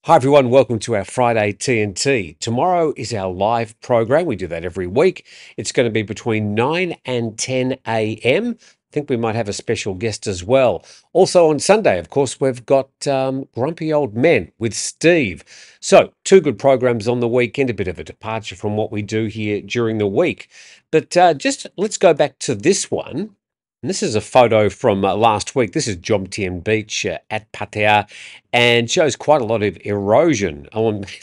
Hi everyone, welcome to our Friday TNT. Tomorrow is our live program. We do that every week. It's going to be between 9 and 10 a.m. I think we might have a special guest as well. Also on Sunday, of course, we've got Grumpy Old Men with Steve. So, two good programs on the weekend, a bit of a departure from what we do here during the week. But just let's go back to this one. And this is a photo from last week. This is Jomtien Beach at Pattaya and shows quite a lot of erosion.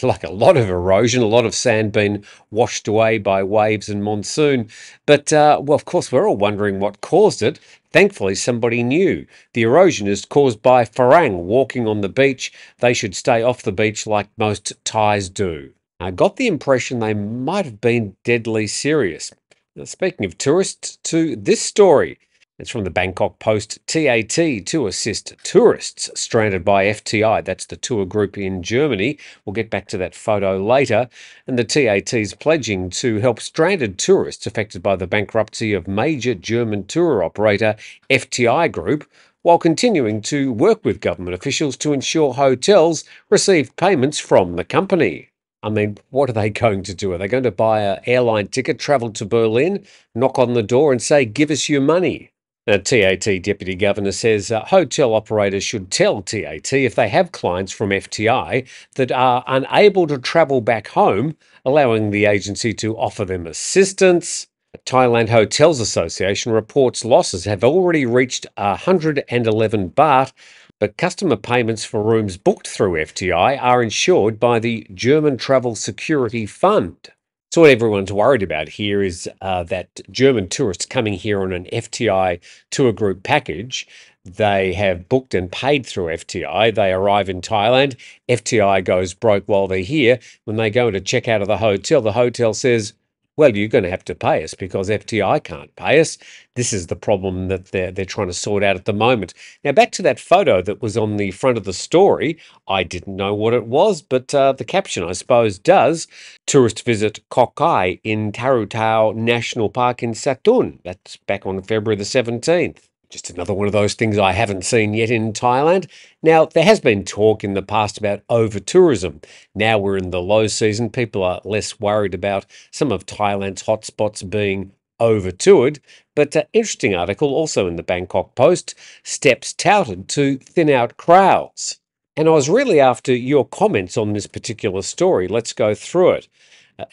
Like a lot of erosion, a lot of sand being washed away by waves and monsoon. But, well, of course, we're all wondering what caused it. Thankfully, somebody knew. The erosion is caused by PHANG walking on the beach. They should stay off the beach like most Thais do. I got the impression they might have been deadly serious. Now, speaking of tourists, to this story. It's from the Bangkok Post. TAT to assist tourists stranded by FTI. That's the tour group in Germany. We'll get back to that photo later. And the TAT's pledging to help stranded tourists affected by the bankruptcy of major German tour operator FTI Group, while continuing to work with government officials to ensure hotels receive payments from the company. I mean, what are they going to do? Are they going to buy an airline ticket, travel to Berlin, knock on the door and say, "Give us your money"? The TAT Deputy Governor says hotel operators should tell TAT if they have clients from FTI that are unable to travel back home, allowing the agency to offer them assistance. The Thailand Hotels Association reports losses have already reached 111 baht, but customer payments for rooms booked through FTI are insured by the German Travel Security Fund. So what everyone's worried about here is that German tourists coming here on an FTI tour group package, they have booked and paid through FTI. They arrive in Thailand. FTI goes broke while they're here. When they go to check out of the hotel says, "Well, you're going to have to pay us because FTI can't pay us." This is the problem that they're trying to sort out at the moment. Now, back to that photo that was on the front of the story. I didn't know what it was, but the caption, I suppose, does. Tourist visit Kokai in Tarutao National Park in Satun. That's back on February the 17th. Just another one of those things I haven't seen yet in Thailand. Now, there has been talk in the past about over-tourism. Now we're in the low season. People are less worried about some of Thailand's hotspots being over-toured. But interesting article also in the Bangkok Post, steps touted to thin out crowds. And I was really after your comments on this particular story. Let's go through it.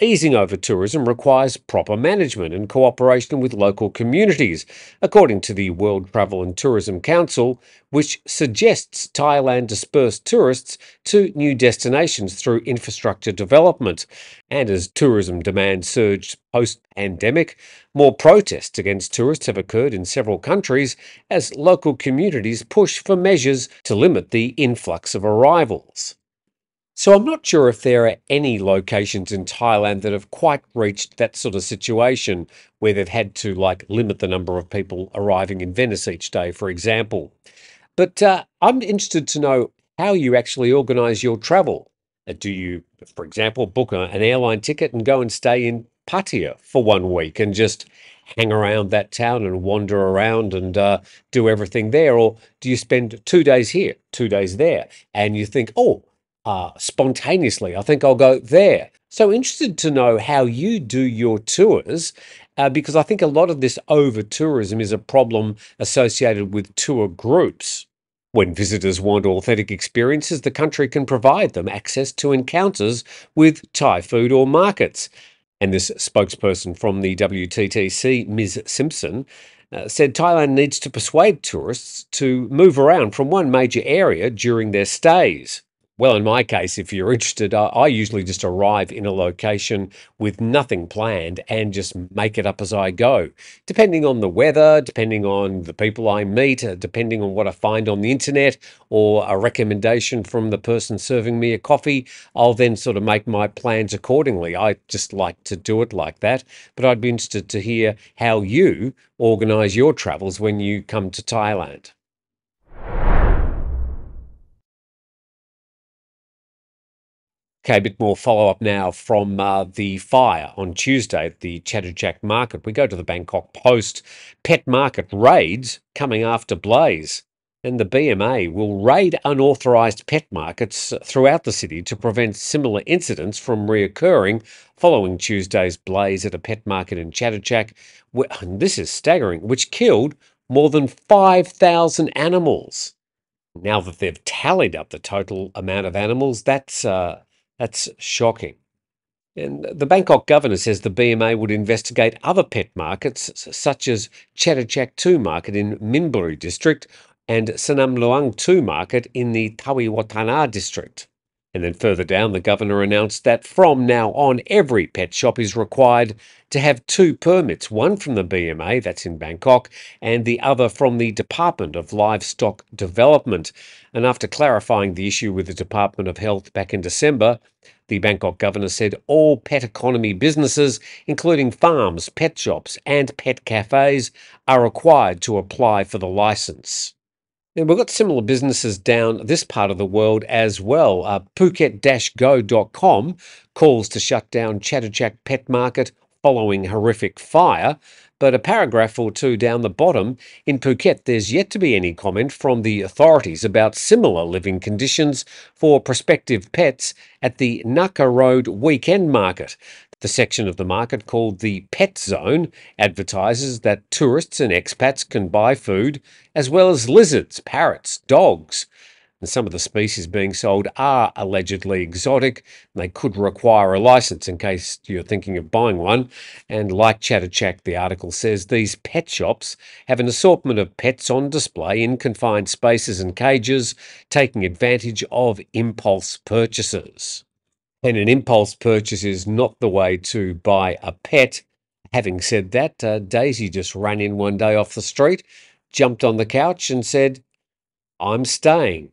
Easing over tourism requires proper management and cooperation with local communities, according to the World Travel and Tourism Council, which suggests Thailand disperse tourists to new destinations through infrastructure development. And as tourism demand surged post-pandemic, more protests against tourists have occurred in several countries as local communities push for measures to limit the influx of arrivals. So I'm not sure if there are any locations in Thailand that have quite reached that sort of situation where they've had to limit the number of people arriving in Venice each day, for example. But I'm interested to know how you actually organise your travel. Do you, for example, book an airline ticket and go and stay in Pattaya for 1 week and just hang around that town and wander around and do everything there? Or do you spend 2 days here, 2 days there, and you think, oh, spontaneously, I think I'll go there. So interested to know how you do your tours, because I think a lot of this over-tourism is a problem associated with tour groups. When visitors want authentic experiences, the country can provide them access to encounters with Thai food or markets. And this spokesperson from the WTTC, Ms. Simpson, said Thailand needs to persuade tourists to move around from one major area during their stays. Well, in my case, if you're interested, I usually just arrive in a location with nothing planned and just make it up as I go. Depending on the weather, depending on the people I meet, depending on what I find on the internet or a recommendation from the person serving me a coffee, I'll then sort of make my plans accordingly. I just like to do it like that. But I'd be interested to hear how you organise your travels when you come to Thailand. Okay, a bit more follow-up now from the fire on Tuesday at the Chatuchak Market. We go to the Bangkok Post. Pet market raids coming after blaze. And the BMA will raid unauthorised pet markets throughout the city to prevent similar incidents from reoccurring following Tuesday's blaze at a pet market in Chatuchak. And this is staggering, which killed more than 5,000 animals. Now that they've tallied up the total amount of animals, that's shocking. And the Bangkok governor says the BMA would investigate other pet markets, such as Chatuchak 2 market in Minburi district and Sanam Luang 2 market in the Tawiwatana district. And then further down, the governor announced that from now on, every pet shop is required to have two permits, one from the BMA, that's in Bangkok, and the other from the Department of Livestock Development. And after clarifying the issue with the Department of Health back in December, the Bangkok governor said all pet economy businesses, including farms, pet shops, and pet cafes, are required to apply for the licence. And we've got similar businesses down this part of the world as well. Phuket-go.com calls to shut down Chatuchak Pet Market following horrific fire. But a paragraph or two down the bottom, in Phuket, there's yet to be any comment from the authorities about similar living conditions for prospective pets at the Naka Road Weekend Market. The section of the market called the Pet Zone advertises that tourists and expats can buy food, as well as lizards, parrots, dogs. And some of the species being sold are allegedly exotic, and they could require a license in case you're thinking of buying one. And like Chatuchak, the article says, these pet shops have an assortment of pets on display in confined spaces and cages, taking advantage of impulse purchases. And an impulse purchase is not the way to buy a pet. Having said that, Daisy just ran in one day off the street, jumped on the couch and said, I'm staying.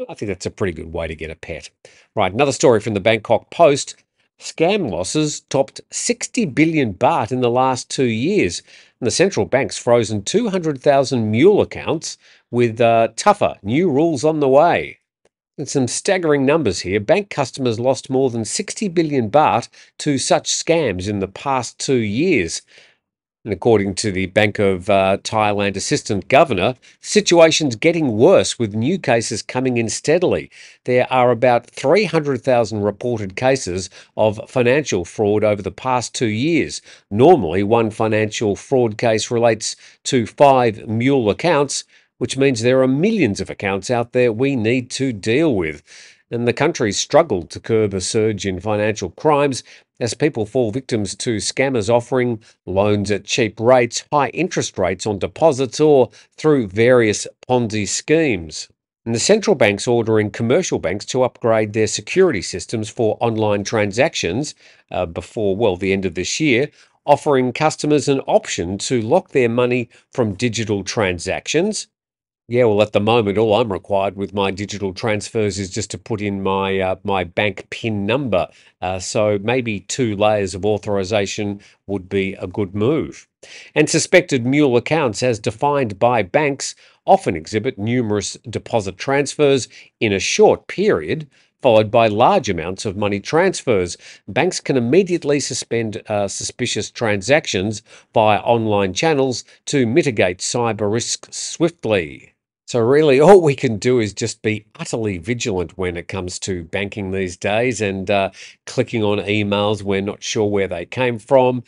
I think that's a pretty good way to get a pet. Right, another story from the Bangkok Post. Scam losses topped 60 billion baht in the last 2 years. And the central bank's frozen 200,000 mule accounts with tougher new rules on the way. And some staggering numbers here. Bank customers lost more than 60 billion baht to such scams in the past 2 years. And according to the Bank of Thailand Assistant Governor, the situation's getting worse with new cases coming in steadily. There are about 300,000 reported cases of financial fraud over the past 2 years. Normally, one financial fraud case relates to 5 mule accounts, which means there are millions of accounts out there we need to deal with. And the country's struggled to curb a surge in financial crimes as people fall victims to scammers offering loans at cheap rates, high interest rates on deposits, or through various Ponzi schemes. And the central bank's ordering commercial banks to upgrade their security systems for online transactions before, well, the end of this year, offering customers an option to lock their money from digital transactions. Yeah, well, at the moment, all I'm required with my digital transfers is just to put in my bank PIN number. So maybe 2 layers of authorization would be a good move. And suspected mule accounts, as defined by banks, often exhibit numerous deposit transfers in a short period, followed by large amounts of money transfers. Banks can immediately suspend suspicious transactions via online channels to mitigate cyber risks swiftly. So really, all we can do is just be utterly vigilant when it comes to banking these days and clicking on emails we're not sure where they came from,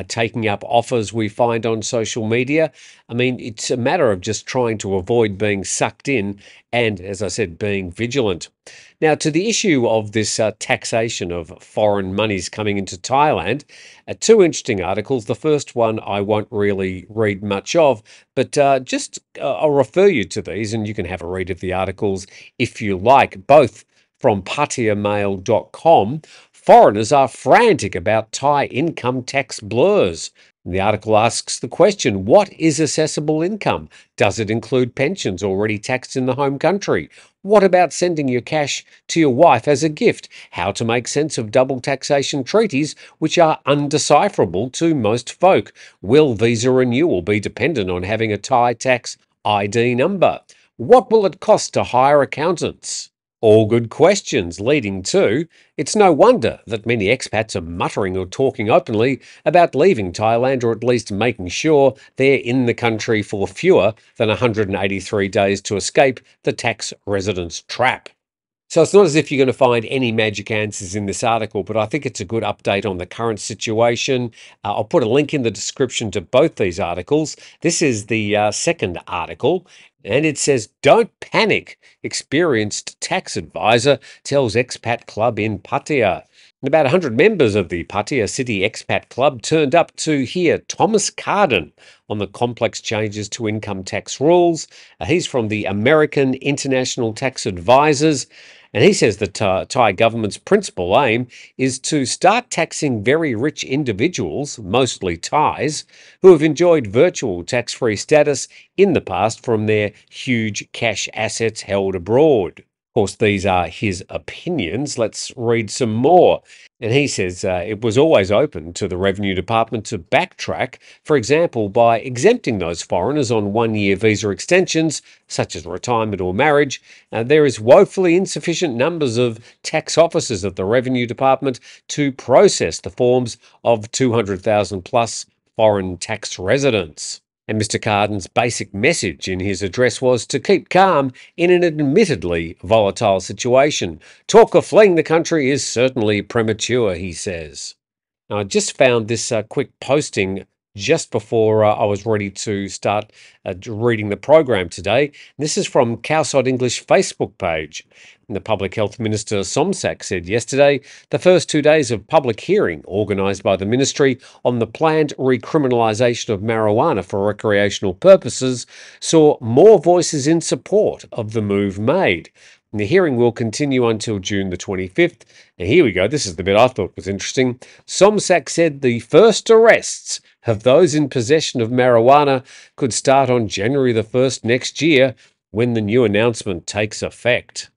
taking up offers we find on social media. I mean, it's a matter of just trying to avoid being sucked in and, as I said, being vigilant. Now, to the issue of this taxation of foreign monies coming into Thailand, two interesting articles. The first one I won't really read much of, but I'll refer you to these and you can have a read of the articles if you like, both from patiamail.com. Foreigners are frantic about Thai income tax blurs. The article asks the question, what is assessable income? Does it include pensions already taxed in the home country? What about sending your cash to your wife as a gift? How to make sense of double taxation treaties which are undecipherable to most folk? Will visa renewal be dependent on having a Thai tax ID number? What will it cost to hire accountants? All good questions leading to it's no wonder that many expats are muttering or talking openly about leaving Thailand or at least making sure they're in the country for fewer than 183 days to escape the tax residence trap. So it's not as if you're going to find any magic answers in this article, but I think it's a good update on the current situation. I'll put a link in the description to both these articles. This is the second article, and it says, "Don't panic. Experienced tax advisor tells expat club in Pattaya." And about 100 members of the Pattaya City Expat Club turned up to hear Thomas Carden on the complex changes to income tax rules. He's from the American International Tax Advisors, and he says the Thai government's principal aim is to start taxing very rich individuals, mostly Thais, who have enjoyed virtual tax-free status in the past from their huge cash assets held abroad. Of course, these are his opinions. Let's read some more. And he says it was always open to the Revenue Department to backtrack, for example, by exempting those foreigners on one-year visa extensions, such as retirement or marriage. There is woefully insufficient numbers of tax officers at the Revenue Department to process the forms of 200,000 plus foreign tax residents. And Mr. Carden's basic message in his address was to keep calm in an admittedly volatile situation. Talk of fleeing the country is certainly premature, he says. Now, I just found this quick posting just before I was ready to start reading the program today. This is from Cowside English Facebook page. And the Public Health Minister Somsak said yesterday the first 2 days of public hearing organised by the ministry on the planned recriminalisation of marijuana for recreational purposes saw more voices in support of the move made. And the hearing will continue until June the 25th. And here we go. This is the bit I thought was interesting. Somsak said the first arrests of those in possession of marijuana could start on January the 1st next year when the new announcement takes effect.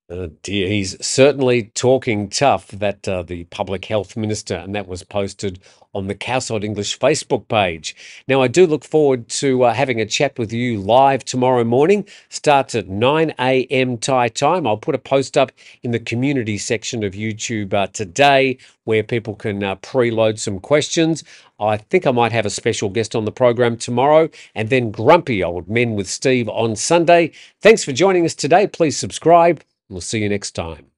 Oh dear, he's certainly talking tough, that the Public Health Minister, and that was posted on the Cowside English Facebook page. Now, I do look forward to having a chat with you live tomorrow morning. Starts at 9 a.m. Thai time. I'll put a post up in the community section of YouTube today where people can preload some questions. I think I might have a special guest on the program tomorrow, and then Grumpy Old Men with Steve on Sunday. Thanks for joining us today. Please subscribe. We'll see you next time.